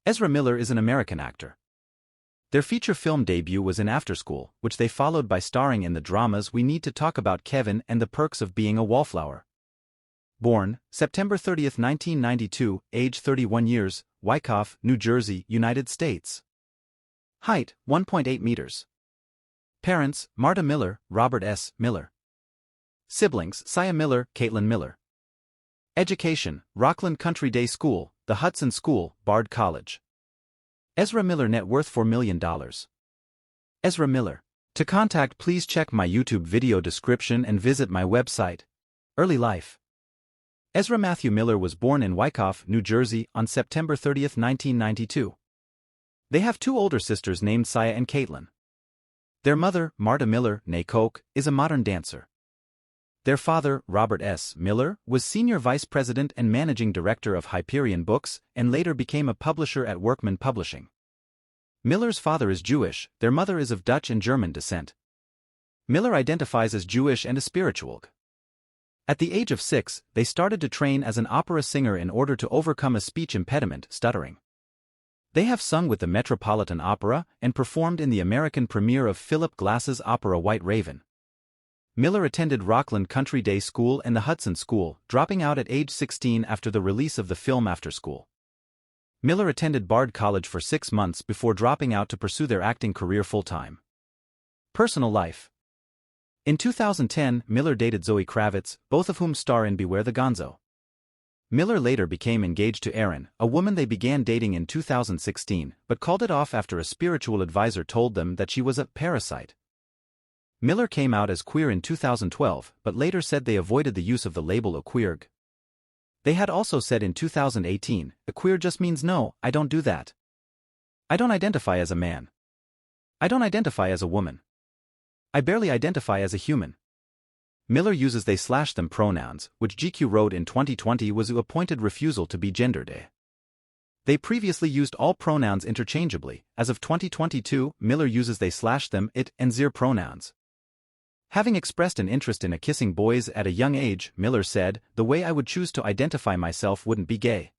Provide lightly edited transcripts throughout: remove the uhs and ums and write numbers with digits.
Ezra Miller is an American actor. Their feature film debut was in Afterschool, which they followed by starring in the dramas We Need to Talk About Kevin and The Perks of Being a Wallflower. Born September 30, 1992, age 31 years, Wyckoff, New Jersey, United States. Height, 1.8 meters. Parents, Marta Miller, Robert S. Miller. Siblings, Sia Miller, Caitlin Miller. Education, Rockland Country Day School, the Hudson School, Bard College. Ezra Miller net worth $4 million. Ezra Miller. To contact, please check my YouTube video description and visit my website. Early life. Ezra Matthew Miller was born in Wyckoff, New Jersey, on September 30, 1992. They have two older sisters named Sia and Caitlin. Their mother, Marta Miller, née Coke, is a modern dancer. Their father, Robert S. Miller, was Senior Vice President and Managing Director of Hyperion Books, and later became a publisher at Workman Publishing. Miller's father is Jewish, their mother is of Dutch and German descent. Miller identifies as Jewish and a spiritual. At the age of 6, they started to train as an opera singer in order to overcome a speech impediment, stuttering. They have sung with the Metropolitan Opera and performed in the American premiere of Philip Glass's opera White Raven. Miller attended Rockland Country Day School and the Hudson School, dropping out at age 16 after the release of the film Afterschool. Miller attended Bard College for 6 months before dropping out to pursue their acting career full-time. Personal life. In 2010, Miller dated Zoe Kravitz, both of whom star in Beware the Gonzo. Miller later became engaged to Erin, a woman they began dating in 2016, but called it off after a spiritual advisor told them that she was a parasite. Miller came out as queer in 2012, but later said they avoided the use of the label a queerg. They had also said in 2018, a queer just means no, I don't do that. I don't identify as a man. I don't identify as a woman. I barely identify as a human. Miller uses they/them pronouns, which GQ wrote in 2020 was a pointed refusal to be gendered. They previously used all pronouns interchangeably. As of 2022, Miller uses they/them, it, and zir pronouns. Having expressed an interest in kissing boys at a young age, Miller said, the way I would choose to identify myself wouldn't be gay.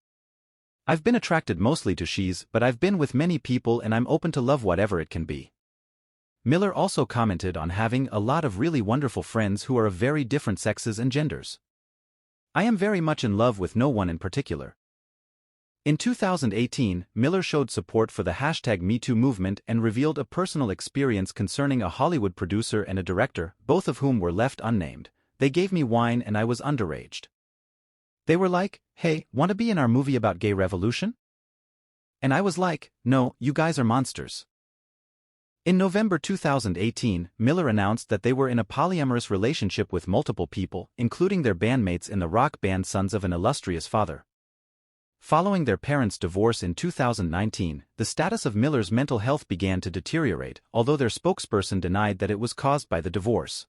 I've been attracted mostly to she's, but I've been with many people and I'm open to love whatever it can be. Miller also commented on having a lot of really wonderful friends who are of very different sexes and genders. I am very much in love with no one in particular. In 2018, Miller showed support for the #MeToo movement and revealed a personal experience concerning a Hollywood producer and a director, both of whom were left unnamed. They gave me wine and I was underaged. They were like, hey, want to be in our movie about gay revolution? And I was like, no, you guys are monsters. In November 2018, Miller announced that they were in a polyamorous relationship with multiple people, including their bandmates in the rock band Sons of an Illustrious Father. Following their parents' divorce in 2019, the status of Miller's mental health began to deteriorate, although their spokesperson denied that it was caused by the divorce.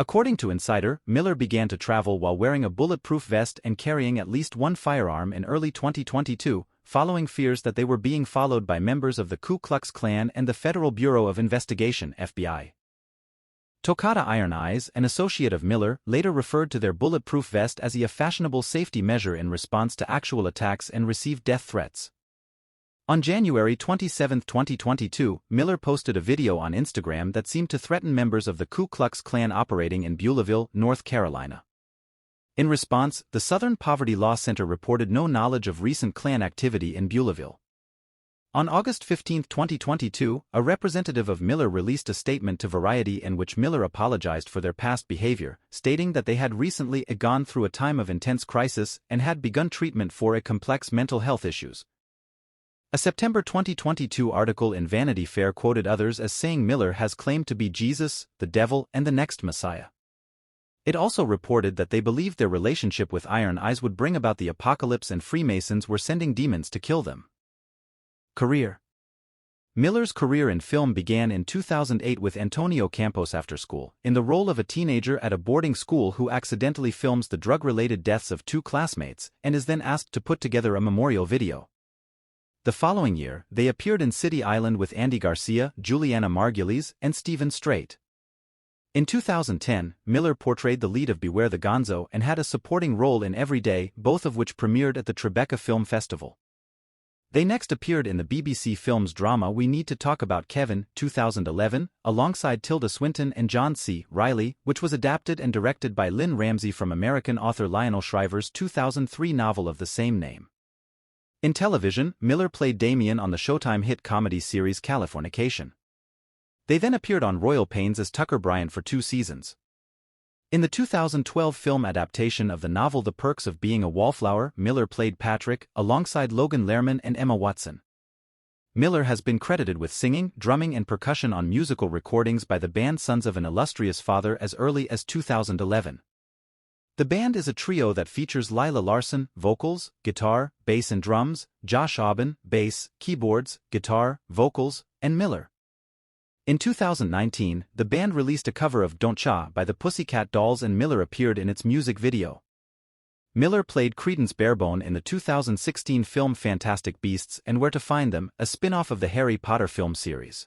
According to Insider, Miller began to travel while wearing a bulletproof vest and carrying at least one firearm in early 2022, following fears that they were being followed by members of the Ku Klux Klan and the Federal Bureau of Investigation (FBI). Toccata Iron Eyes, an associate of Miller, later referred to their bulletproof vest as a fashionable safety measure in response to actual attacks and received death threats. On January 27, 2022, Miller posted a video on Instagram that seemed to threaten members of the Ku Klux Klan operating in Beulahville, North Carolina. In response, the Southern Poverty Law Center reported no knowledge of recent Klan activity in Beulahville. On August 15, 2022, a representative of Miller released a statement to Variety in which Miller apologized for their past behavior, stating that they had recently gone through a time of intense crisis and had begun treatment for a complex mental health issues. A September 2022 article in Vanity Fair quoted others as saying Miller has claimed to be Jesus, the devil, and the next Messiah. It also reported that they believed their relationship with Iron Eyes would bring about the apocalypse and Freemasons were sending demons to kill them. Career. Miller's career in film began in 2008 with Antonio Campos Afterschool, in the role of a teenager at a boarding school who accidentally films the drug-related deaths of 2 classmates and is then asked to put together a memorial video. The following year, they appeared in City Island with Andy Garcia, Juliana Margulies, and Stephen Strait. In 2010, Miller portrayed the lead of Beware the Gonzo and had a supporting role in Every Day, both of which premiered at the Tribeca Film Festival. They next appeared in the BBC Films drama We Need to Talk About Kevin, 2011, alongside Tilda Swinton and John C. Reilly, which was adapted and directed by Lynn Ramsey from American author Lionel Shriver's 2003 novel of the same name. In television, Miller played Damien on the Showtime hit comedy series Californication. They then appeared on Royal Pains as Tucker Bryant for 2 seasons. In the 2012 film adaptation of the novel The Perks of Being a Wallflower, Miller played Patrick, alongside Logan Lerman and Emma Watson. Miller has been credited with singing, drumming and percussion on musical recordings by the band Sons of an Illustrious Father as early as 2011. The band is a trio that features Lila Larson, vocals, guitar, bass and drums, Josh Aubin, bass, keyboards, guitar, vocals, and Miller. In 2019, the band released a cover of Don't Cha by the Pussycat Dolls and Miller appeared in its music video. Miller played Credence Barebone in the 2016 film Fantastic Beasts and Where to Find Them, a spin-off of the Harry Potter film series.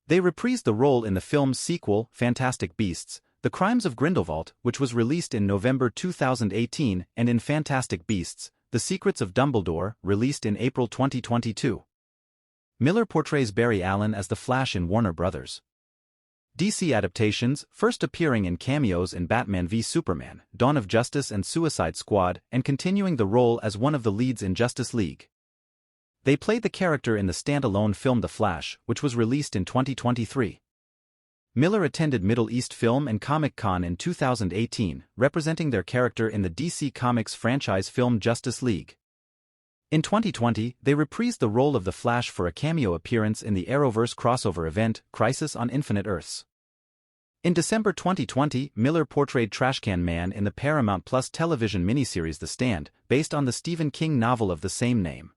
They reprised the role in the film's sequel, Fantastic Beasts: The Crimes of Grindelwald, which was released in November 2018, and in Fantastic Beasts: The Secrets of Dumbledore, released in April 2022. Miller portrays Barry Allen as the Flash in Warner Bros. DC adaptations, first appearing in cameos in Batman v Superman, Dawn of Justice and Suicide Squad, and continuing the role as one of the leads in Justice League. They played the character in the standalone film The Flash, which was released in 2023. Miller attended Middle East Film and Comic Con in 2018, representing their character in the DC Comics franchise film Justice League. In 2020, they reprised the role of the Flash for a cameo appearance in the Arrowverse crossover event, Crisis on Infinite Earths. In December 2020, Miller portrayed Trashcan Man in the Paramount Plus television miniseries The Stand, based on the Stephen King novel of the same name.